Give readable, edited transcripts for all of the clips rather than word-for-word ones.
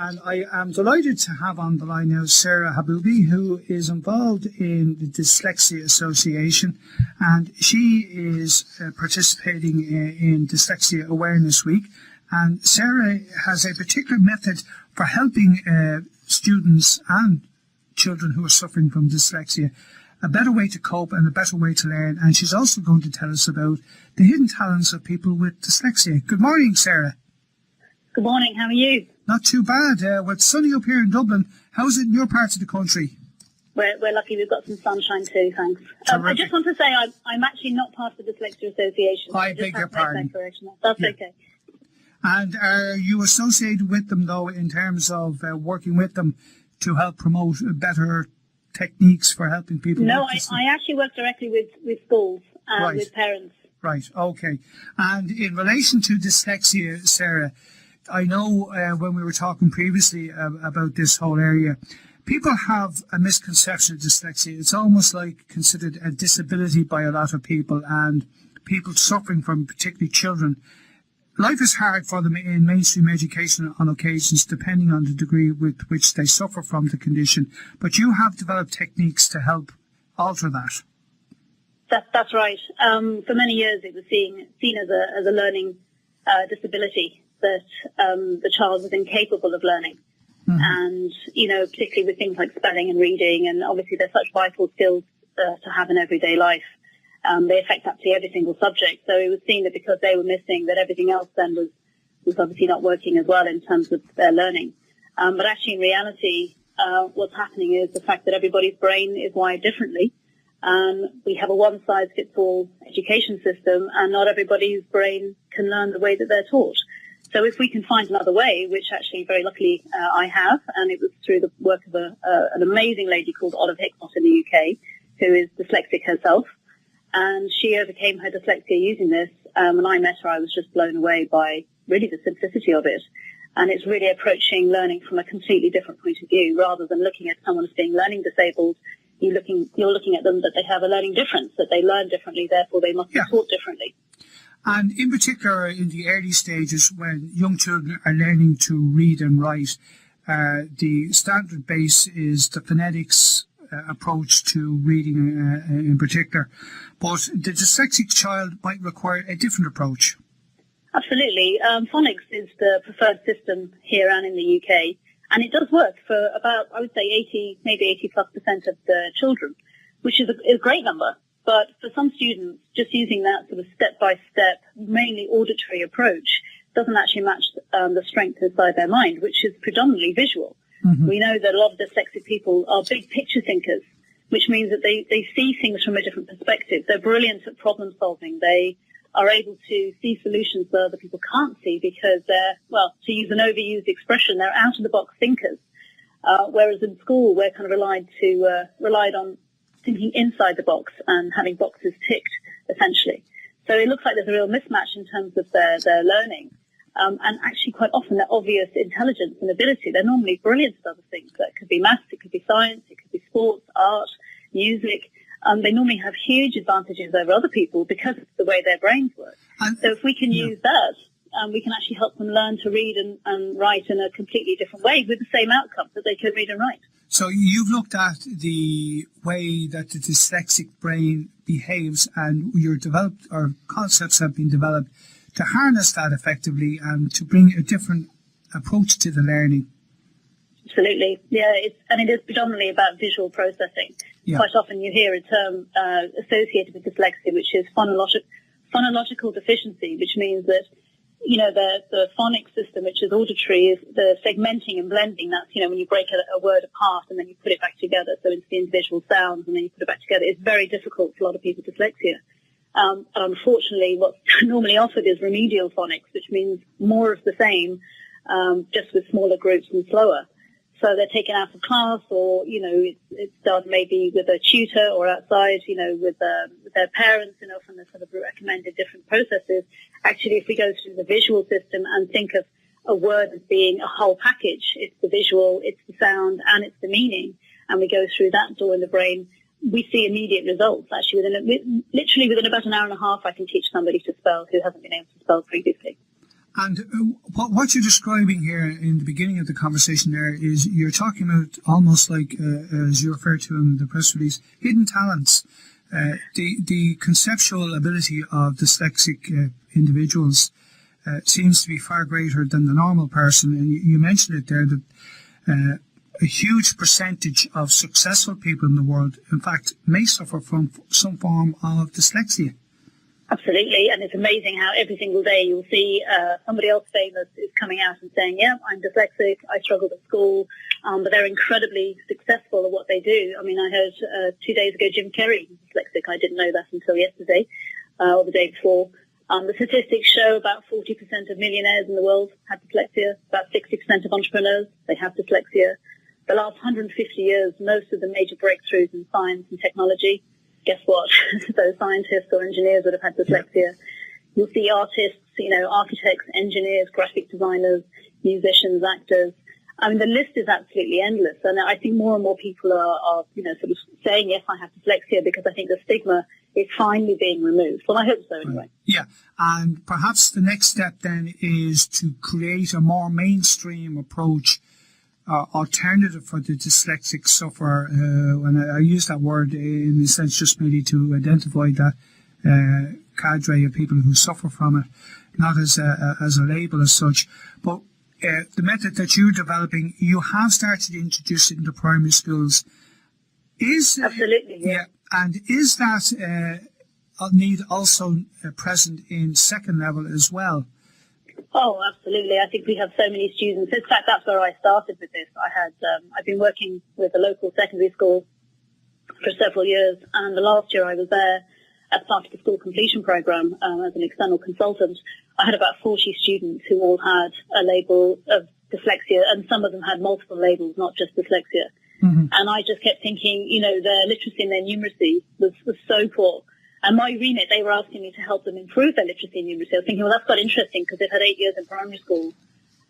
And I am delighted to have on the line now Sarah Haboubi, who is involved in the Dyslexia Association, and she is participating in Dyslexia Awareness Week. And Sarah has a particular method for helping students and children who are suffering from dyslexia a better way to cope and a better way to learn. And she's also going to tell us about the hidden talents of people with dyslexia. Good morning, Sarah. Good morning. How are you? Not too bad. Well, it's sunny up here in Dublin. How's it in your part of the country? We're lucky. We've got some sunshine too, thanks. I just want to say I'm actually not part of the Dyslexia Association. I beg your pardon. That's okay. And are you associated with them, though, in terms of working with them to help promote better techniques for helping people? No, I actually work directly with schools and Right. with parents. Right, okay. And in relation to dyslexia, Sarah, I know when we were talking previously about this whole area, people have a misconception of dyslexia. It's almost like considered a disability by a lot of people, and people suffering from, particularly children. Life is hard for them in mainstream education on occasions, depending on the degree with which they suffer from the condition. But you have developed techniques to help alter that. That's right. For many years, it was seen as a learning disability, that the child was incapable of learning. Mm-hmm. And, particularly with things like spelling and reading, and obviously they're such vital skills to have in everyday life. They affect absolutely every single subject. So it was seen that because they were missing, that everything else then was obviously not working as well in terms of their learning. But actually, in reality, what's happening is the fact that everybody's brain is wired differently. We have a one-size-fits-all education system, and not everybody's brain can learn the way that they're taught. So if we can find another way, which actually very luckily I have, and it was through the work of an amazing lady called Olive Hickmott in the UK, who is dyslexic herself, and she overcame her dyslexia using this. When I met her, I was just blown away by really the simplicity of it. And it's really approaching learning from a completely different point of view, rather than looking at someone as being learning disabled. You're looking at them that they have a learning difference, that they learn differently, therefore they must be taught differently. And in particular, in the early stages, when young children are learning to read and write, the standard base is the phonetics approach to reading in particular. But the dyslexic child might require a different approach. Absolutely. Phonics is the preferred system here and in the UK. And it does work for about, I would say, 80, maybe 80+% of the children, which is a great number. But for some students, just using that sort of step-by-step, mainly auditory approach doesn't actually match the strength inside their mind, which is predominantly visual. Mm-hmm. We know that a lot of dyslexic people are big picture thinkers, which means that they see things from a different perspective. They're brilliant at problem solving. They are able to see solutions that other people can't see because they're, well, to use an overused expression, they're out-of-the-box thinkers. Whereas in school, we're kind of relied on thinking inside the box and having boxes ticked, essentially. So it looks like there's a real mismatch in terms of their learning. And actually, quite often, their obvious intelligence and ability, they're normally brilliant at other things. That could be maths, it could be science, it could be sports, art, music. They normally have huge advantages over other people because of the way their brains work. So if we can use that, we can actually help them learn to read and write in a completely different way with the same outcome, that they can read and write. So you've looked at the way that the dyslexic brain behaves, and your developed, or concepts have been developed to harness that effectively and to bring a different approach to the learning. Absolutely. Yeah, it is predominantly about visual processing. Yeah. Quite often you hear a term associated with dyslexia, which is phonological deficiency, which means that, the phonic system, which is auditory, is the segmenting and blending. That's, when you break a word apart and then you put it back together. So it's the individual sounds and then you put it back together. It's very difficult for a lot of people with dyslexia. And unfortunately, what's normally offered is remedial phonics, which means more of the same, just with smaller groups and slower. So they're taken out of class, or, it's done maybe with a tutor or outside, with their parents, from the sort of recommended different processes. Actually, if we go through the visual system and think of a word as being a whole package, it's the visual, it's the sound, and it's the meaning, and we go through that door in the brain, we see immediate results. Actually, within about an hour and a half, I can teach somebody to spell who hasn't been able to spell previously. And what you're describing here in the beginning of the conversation there is you're talking about almost like, as you referred to in the press release, hidden talents. The conceptual ability of dyslexic individuals seems to be far greater than the normal person. And you mentioned it there that a huge percentage of successful people in the world, in fact, may suffer from some form of dyslexia. Absolutely, and it's amazing how every single day you'll see somebody else famous is coming out and saying, yeah, I'm dyslexic, I struggled at school, but they're incredibly successful at what they do. I mean, I heard 2 days ago Jim Carrey was dyslexic. I didn't know that until yesterday or the day before. The statistics show about 40% of millionaires in the world have dyslexia, about 60% of entrepreneurs, they have dyslexia. The last 150 years, most of the major breakthroughs in science and technology, guess what? Those scientists or engineers would have had dyslexia. You'll see artists, architects, engineers, graphic designers, musicians, actors. I mean, the list is absolutely endless. And I think more and more people are sort of saying, yes, I have dyslexia, because I think the stigma is finally being removed. Well, I hope so anyway. Yeah. And perhaps the next step then is to create a more mainstream approach, alternative for the dyslexic sufferer, and I use that word in the sense just merely to identify that cadre of people who suffer from it, not as a label as such. But the method that you're developing, you have started introducing into primary schools. Absolutely, yeah. And is that need also present in second level as well? Oh, absolutely. I think we have so many students. In fact, that's where I started with this. I've been working with a local secondary school for several years, and the last year I was there as part of the school completion program as an external consultant. I had about 40 students who all had a label of dyslexia, and some of them had multiple labels, not just dyslexia. Mm-hmm. And I just kept thinking, their literacy and their numeracy was so poor. And my remit, they were asking me to help them improve their literacy and numeracy. I was thinking, well, that's quite interesting, because they've had 8 years in primary school,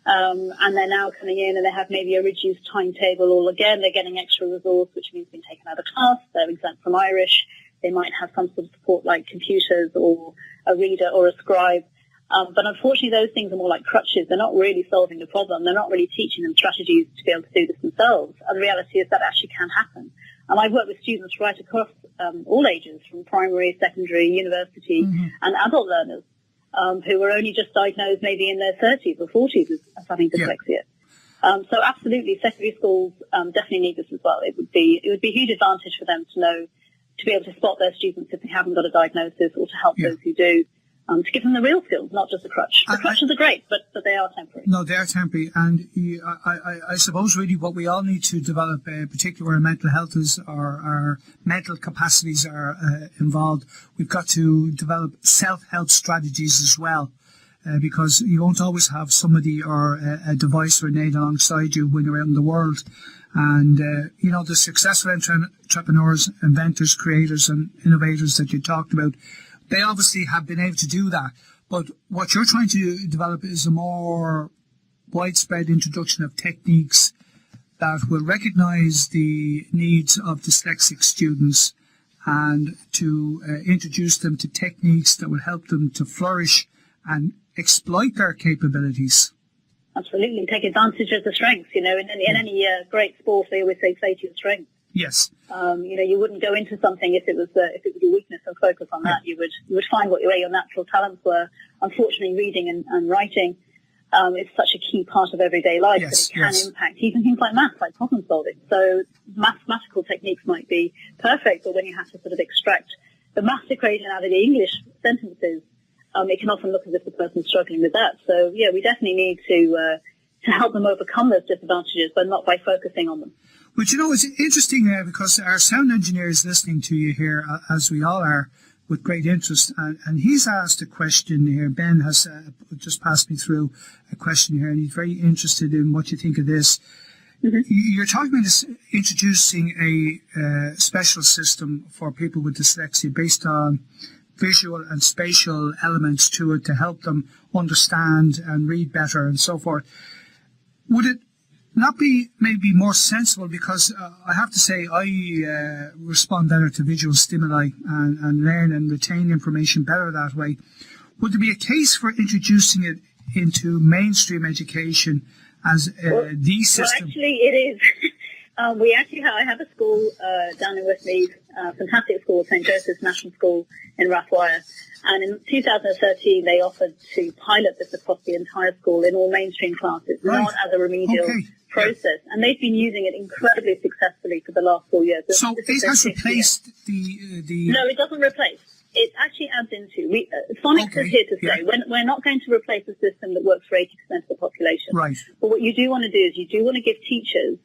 and they're now coming in and they have maybe a reduced timetable, or again, they're getting extra resource, which means being taken out of class, they're exempt from Irish, they might have some sort of support like computers or a reader or a scribe. But unfortunately, those things are more like crutches. They're not really solving the problem. They're not really teaching them strategies to be able to do this themselves. And the reality is that actually can happen. And I've worked with students right across all ages, from primary, secondary, university, mm-hmm. and adult learners who were only just diagnosed maybe in their 30s or 40s as having dyslexia. Yeah. So absolutely, secondary schools definitely need this as well. It would be a huge advantage for them to be able to spot their students if they haven't got a diagnosis, or to help those who do. To give them the real skills, not just a crutch. The crutches are great, but they are temporary. No, they are temporary. And I suppose really what we all need to develop, particularly where mental health is, our mental capacities are involved, we've got to develop self-help strategies as well. Because you won't always have somebody or a device or an aid alongside you when you're out in the world. And, the successful entrepreneurs, inventors, creators and innovators that you talked about, they obviously have been able to do that. But what you're trying to develop is a more widespread introduction of techniques that will recognise the needs of dyslexic students, and to introduce them to techniques that will help them to flourish and exploit their capabilities. Absolutely. Take advantage of the strengths. In any great sport, they always say play to your strengths. Yes. You wouldn't go into something if it was your weakness and focus on that. You would find where your natural talents were. Unfortunately, reading and writing is such a key part of everyday life that it can impact even things like maths, like problem solving. So mathematical techniques might be perfect, but when you have to sort of extract the maths equation out of the English sentences, it can often look as if the person's struggling with that. So we definitely need to help them overcome those disadvantages, but not by focusing on them. But it's interesting because our sound engineer is listening to you here, as we all are, with great interest. And he's asked a question here. Ben has just passed me through a question here, and he's very interested in what you think of this. Mm-hmm. You're talking about this, introducing a special system for people with dyslexia based on visual and spatial elements to it to help them understand and read better and so forth. Would it not be maybe more sensible, because I have to say I respond better to visual stimuli and learn and retain information better that way. Would there be a case for introducing it into mainstream education as the system? Well, actually, it is. I have a school down in Westmeath, fantastic school, St. Joseph's National School in Rathwire. And in 2013, they offered to pilot this across the entire school in all mainstream classes, not as a remedial process. And they've been using it incredibly successfully for the last 4 years. So it has replaced the... No, it doesn't replace. It actually adds into. Phonics is here to stay. We're not going to replace a system that works for 80% of the population. Right. But what you do want to do is you do want to give teachers,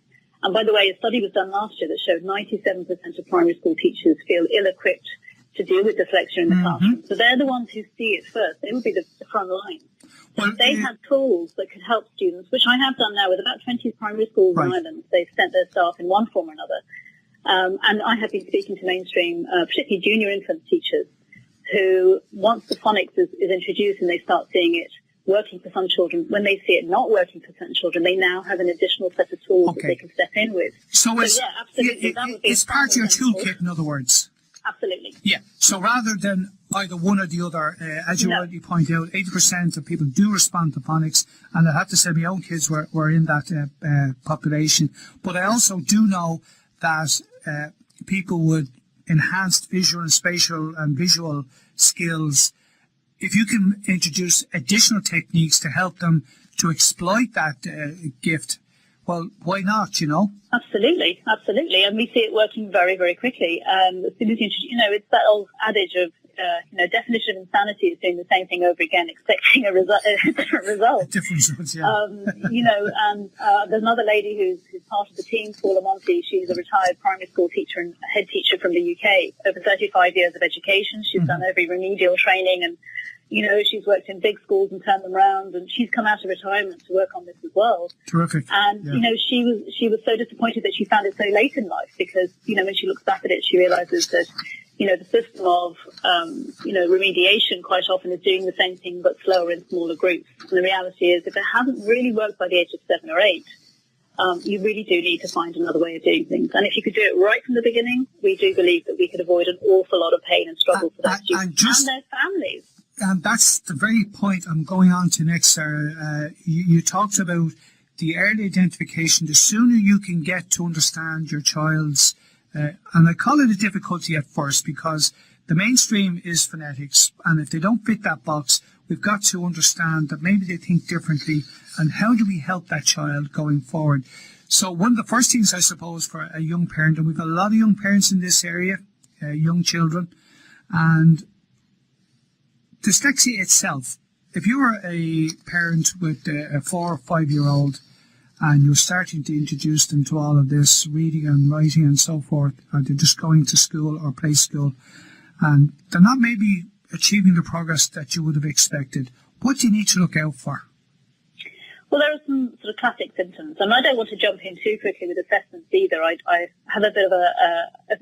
and by the way, a study was done last year that showed 97% of primary school teachers feel ill-equipped to deal with dyslexia in the classroom. So they're the ones who see it first. They would be the front line. Well, if they had tools that could help students, which I have done now with about 20 primary schools in Ireland. They've sent their staff in one form or another. And I have been speaking to mainstream, particularly junior infant teachers, who once the phonics is introduced and they start seeing it working for some children, when they see it not working for certain children, they now have an additional set of tools that they can step in with. So it's, yeah, absolutely. It's part of your toolkit, in other words. Absolutely. Yeah. So rather than either one or the other, as you already point out, 80% of people do respond to phonics, and I have to say my own kids were in that population. But I also do know that people with enhanced visual and spatial and visual skills, if you can introduce additional techniques to help them to exploit that gift, well, why not, you know? Absolutely, absolutely. And we see it working very, very quickly. As soon as it's that old adage of, definition of insanity is doing the same thing over again, expecting a different result. Different results, yeah. There's another lady who's part of the team, Paula Monty. She's a retired primary school teacher and head teacher from the UK, over 35 years of education. She's done every remedial training and, she's worked in big schools and turned them around, and she's come out of retirement to work on this as well. Terrific. And, she was so disappointed that she found it so late in life because, when she looks back at it, she realizes that, the system of, remediation quite often is doing the same thing but slower in smaller groups. And the reality is if it hasn't really worked by the age of 7 or 8, you really do need to find another way of doing things. And if you could do it right from the beginning, we do believe that we could avoid an awful lot of pain and struggle for those students and their families. And that's the very point I'm going on to next, Sarah. You talked about the early identification. The sooner you can get to understand your child's, and I call it a difficulty at first because the mainstream is phonetics, and if they don't fit that box, we've got to understand that maybe they think differently, and how do we help that child going forward? So one of the first things, I suppose, for a young parent, and we've got a lot of young parents in this area, young children, and dyslexia itself. If you were a parent with a 4 or 5 year old and you're starting to introduce them to all of this reading and writing and so forth, or they're just going to school or play school, and they're not maybe achieving the progress that you would have expected, what do you need to look out for? Well, there are some sort of classic symptoms, and I don't want to jump in too quickly with assessments either. I have a bit of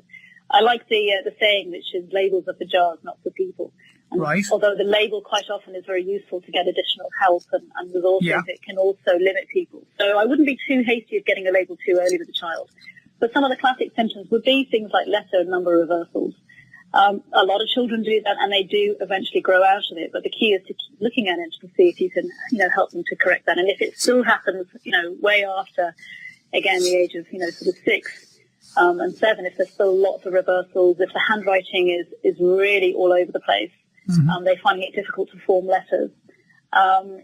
I like the saying, which is labels are for jars, not for people. And right. Although the label quite often is very useful to get additional help and resources, it can also limit people. So I wouldn't be too hasty of getting a label too early with a child. But some of the classic symptoms would be things like letter and number reversals. A lot of children do that, and they do eventually grow out of it. But the key is to keep looking at it to see if you can, help them to correct that. And if it still happens, way after, again, the age of, sort of 6 and 7, if there's still lots of reversals, if the handwriting is really all over the place, they're finding it difficult to form letters.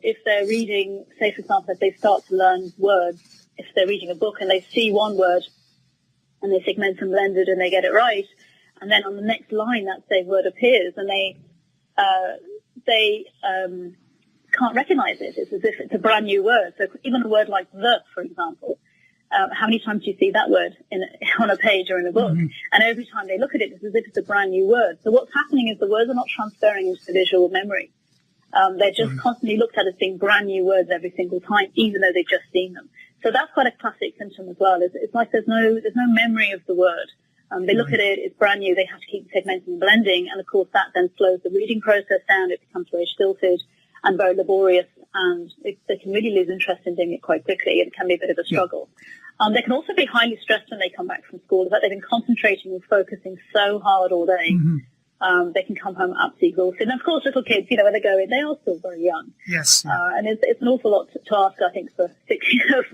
If they're reading, say, for example, if they start to learn words, if they're reading a book and they see one word and they segment and blend it and they get it right, and then on the next line that same word appears and they can't recognize it. It's as if it's a brand new word. So even a word like the, for example, how many times do you see that word on a page or in a book? And every time they look at it, it's as if it's a brand new word. So what's happening is the words are not transferring into the visual memory. They're just constantly looked at as being brand new words every single time, even though they've just seen them. So that's quite a classic symptom as well. It's like there's no memory of the word. They look at it, it's brand new, they have to keep segmenting and blending, and of course that then slows the reading process down, it becomes very stilted and very laborious, and they can really lose interest in doing it quite quickly, and it can be a bit of a struggle. They can also be highly stressed when they come back from school, in fact they've been concentrating and focusing so hard all day, They can come home absolutely exhausted. And of course, little kids, when they go in, they are still very young. Yes. And it's an awful lot to ask, I think, for 6-year-olds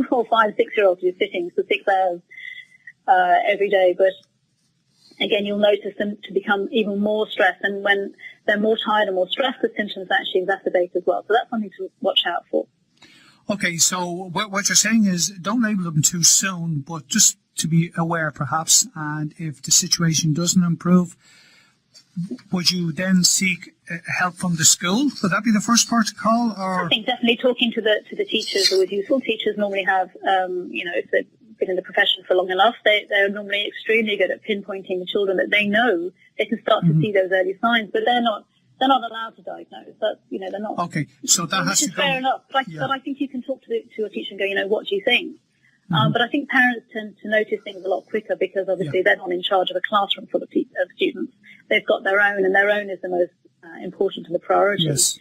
who are sitting for 6 hours every day. But again, you'll notice them to become even more stressed. And when they're more tired and more stressed, the symptoms actually exacerbate as well. So that's something to watch out for. Okay, so what you're saying is don't label them too soon, but just to be aware perhaps. And if the situation doesn't improve, would you then seek help from the school? Would that be the first part to call? Or? I think definitely talking to the teachers always useful. Teachers normally have, if they've been in the profession for long enough, they're normally extremely good at pinpointing the children that they know. They can start to see those early signs, but they're not allowed to diagnose. But they're not. Okay, so that has to go. Fair enough. But I think you can talk to a teacher and go, what do you think? But I think parents tend to notice things a lot quicker because obviously they're not in charge of a classroom full of students. They've got their own, and their own is the most important and the priority. Yes.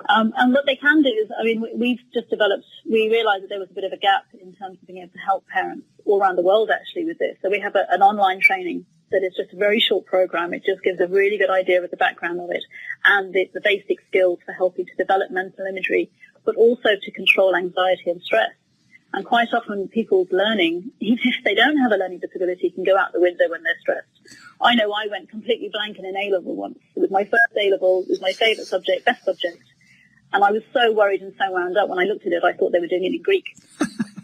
And what they can do is, we realized that there was a bit of a gap in terms of being able to help parents all around the world actually with this. So we have an online training that is just a very short program. It just gives a really good idea of the background of it and the basic skills for helping to develop mental imagery, but also to control anxiety and stress. And quite often people's learning, even if they don't have a learning disability, can go out the window when they're stressed. I know I went completely blank in an A-level once. It was my first A-level. It was my favourite subject, best subject. And I was so worried and so wound up when I looked at it, I thought they were doing it in Greek.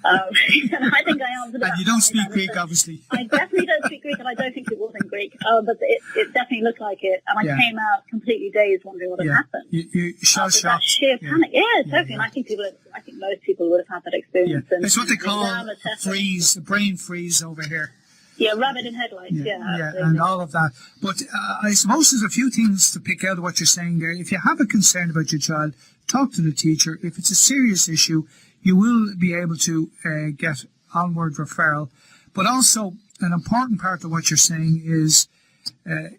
And I think I answered that. And you don't speak Greek, obviously. I definitely don't speak Greek, and I don't think it was in Greek. But it definitely looked like it. And I came out completely dazed, wondering what had happened. You shell-shocked. That sheer panic. Yeah, totally. And I think most people would have had that experience. Yeah. It's what they call a brain freeze over here. Yeah, rabbit in headlights. Yeah, and all of that. But I suppose there's a few things to pick out of what you're saying there. If you have a concern about your child, talk to the teacher. If it's a serious issue, you will be able to get onward referral. But also, an important part of what you're saying is the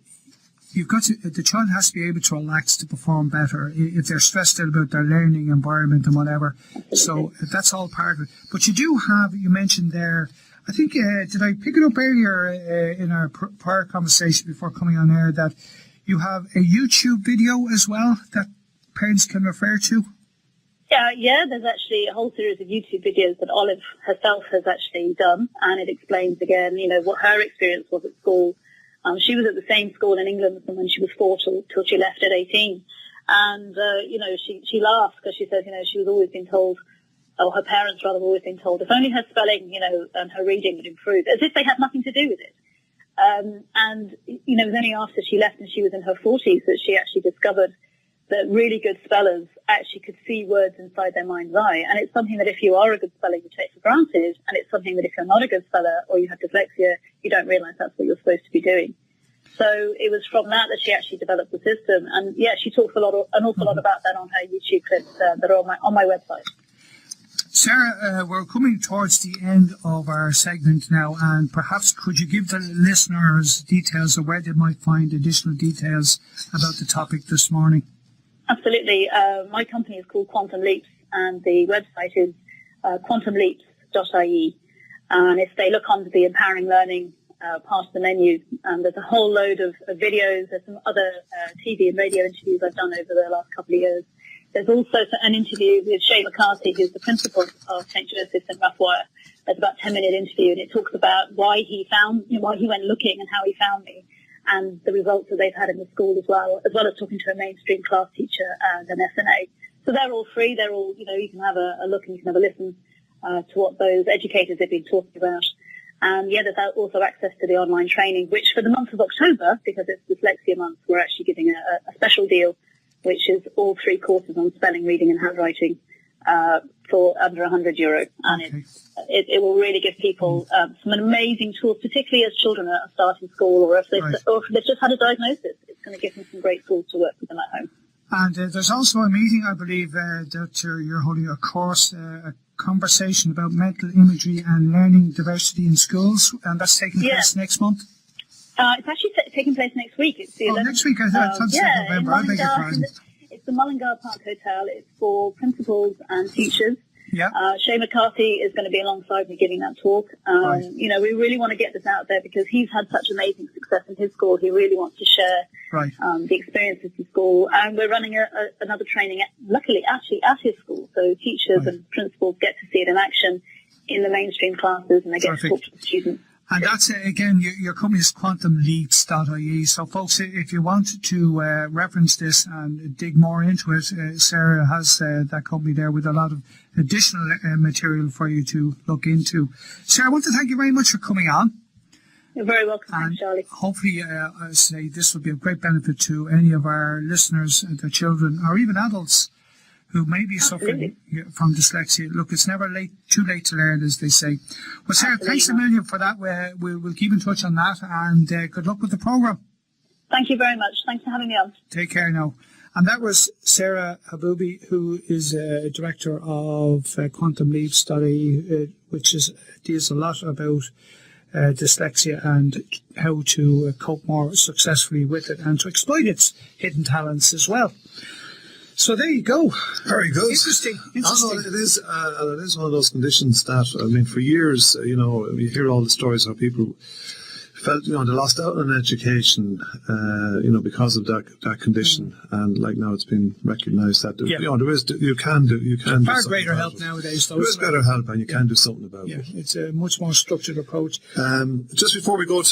child has to be able to relax to perform better if they're stressed out about their learning environment and whatever. Absolutely. So that's all part of it. But you mentioned there, I think, did I pick it up earlier in our prior conversation before coming on air, that you have a YouTube video as well that parents can refer to? Yeah, there's actually a whole series of YouTube videos that Olive herself has actually done, and it explains again, what her experience was at school. She was at the same school in England from when she was 4 till she left at 18. And, she laughs because she says, she was always been told, or her parents rather have always been told, if only her spelling, and her reading would improve, as if they had nothing to do with it. And it was only after she left and she was in her 40s that she actually discovered that really good spellers actually could see words inside their mind's eye. And it's something that if you are a good speller, you take for granted. And it's something that if you're not a good speller or you have dyslexia, you don't realize that's what you're supposed to be doing. So it was from that she actually developed the system. And she talks an awful lot about that on her YouTube clips that are on my website. Sarah, we're coming towards the end of our segment now, and perhaps could you give the listeners details of where they might find additional details about the topic this morning? Absolutely. My company is called Quantum Leaps, and the website is quantumleaps.ie. And if they look under the Empowering Learning part of the menu, there's a whole load of videos. There's some other TV and radio interviews I've done over the last couple of years. There's also an interview with Shay McCarthy, who's the principal of St. Joseph's in Roughwire. It's about a 10-minute interview, and it talks about why he went looking and how he found me, and the results that they've had in the school as well as talking to a mainstream class teacher and an SNA. So they're all free. They're all, you can have a look and you can have a listen to what those educators have been talking about. And there's also access to the online training, which for the month of October, because it's Dyslexia month, we're actually giving a special deal, which is all 3 courses on spelling, reading and handwriting for under €100. And it will really give people some amazing tools, particularly as children are starting school or if they've just had a diagnosis. It's going to give them some great tools to work with them at home. And there's also a meeting, I believe, that you're holding a course, a conversation about mental imagery and learning diversity in schools, and that's taking place next month? It's actually taking place next week. It's the 11th. Next week, I thought November. I beg your pardon. It's the Mullingar Park Hotel. It's for principals and teachers. Yeah. Shay McCarthy is going to be alongside me giving that talk. Right. You know, we really want to get this out there because he's had such amazing success in his school. He really wants to share Right. the experiences in school. And we're running another training, luckily, actually at his school. So teachers and principals get to see it in action in the mainstream classes, and they get to talk to the students. And that's, again, your company is quantumleaps.ie. So, folks, if you want to reference this and dig more into it, Sarah has that company there with a lot of additional material for you to look into. Sarah, I want to thank you very much for coming on. You're very welcome. And thanks, Charlie. hopefully, I say this will be of great benefit to any of our listeners, their children, or even adults who may be suffering from dyslexia. Look, it's never too late to learn, as they say. Well, Sarah, thanks a million for that. We'll keep in touch on that, and good luck with the programme. Thank you very much. Thanks for having me on. Take care now. And that was Sarah Haboubi, who is director of quantumleaps.ie, which deals a lot about dyslexia and how to cope more successfully with it and to exploit its hidden talents as well. So there you go. Very good. Interesting. No, it is one of those conditions that, I mean, for years, you hear all the stories how people felt, they lost out on education, because of that condition. And like now it's been recognised that, you can do far greater help nowadays, though. There is better help, and you can do something about it. Yeah, it's a much more structured approach. Just before we go to